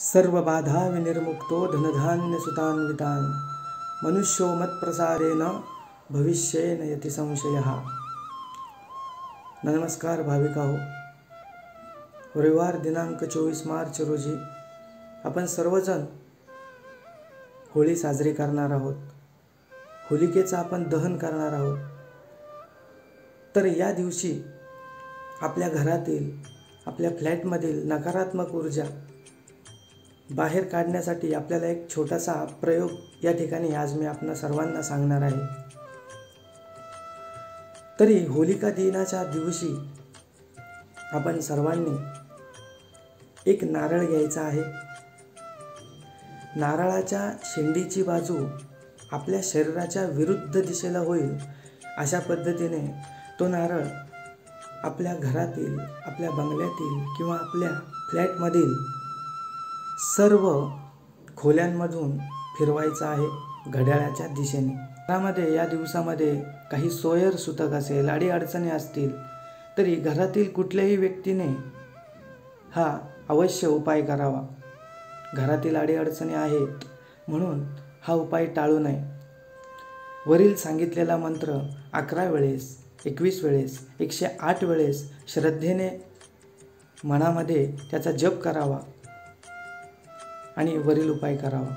सर्व बाधा विनिर्मुक्तो धनधान्य सुतान्वितान् मनुष्यो मत्प्रसारेण भविष्येन यति संशयः। नमस्कार भाविका हो, रविवार दिनांक 24 मार्च रोजी आपण सर्वजण होळी साजरी करणार आहोत। होलिकेचं आपण दहन करणार आहोत। तर या दिवशी आपल्या घरातील, आपल्या फ्लॅटमधील नकारात्मक ऊर्जा बाहेर काढण्यासाठी आपल्याला एक छोटासा प्रयोग या ठिकाणी आज मी आपणा सर्वांना सांगणार आहे। तरी होलिका दिनाच्या दिवशी आपण सर्वांनी एक नारळ घ्यायचा आहे। नारळाच्या शेंडीची बाजू आपल्या शरीराच्या विरुद्ध दिशेला होईल अशा पद्धतीने तो नारळ आपल्या घरातील, आपल्या बंगल्यातील किंवा आपल्या फ्लॅटमधील सर्व खोल्यांमधून फिरवायचा आहे घड्याळाच्या दिशेने। घरामध्ये या दिवसामध्ये काही सोयर सुतक असेल, अडीअडचणी असतील तरी घरातील कुठल्याही व्यक्तीने हा अवश्य उपाय करावा। घरातील अडीअडचणी आहेत म्हणून हा उपाय टाळू नये। वरील सांगितलेला मंत्र 11 वेळेस, 21 वेळेस, 108 वेळेस श्रद्धेने मनामध्ये त्याचा जप करावा आणि वरील उपाय करावा।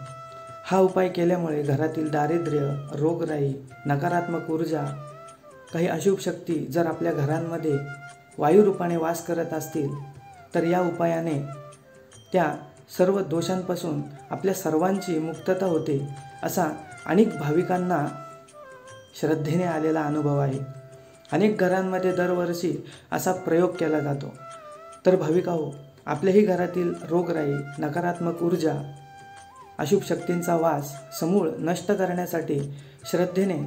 हा उपाय केल्यामुळे घरातील दारिद्र्य, रोगराई, नकारात्मक ऊर्जा, काही अशुभ शक्ती जर आपल्या घरांमध्ये वायुरूपाने वास करत असतील तर या उपायाने त्या सर्व दोषांपासून आपल्या सर्वांची मुक्तता होते, असा अनेक भाविकांना श्रद्धेने आलेला अनुभव आहे। अनेक घरांमध्ये दरवर्षी असा प्रयोग केला जातो। तर भाविकाहो, आपल्याही घरातील रोगराई, नकारात्मक ऊर्जा, अशुभ शक्तींचा वास समूळ नष्ट करण्यासाठी श्रद्धेने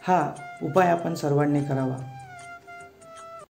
हा उपाय आपण सर्वांनी करावा।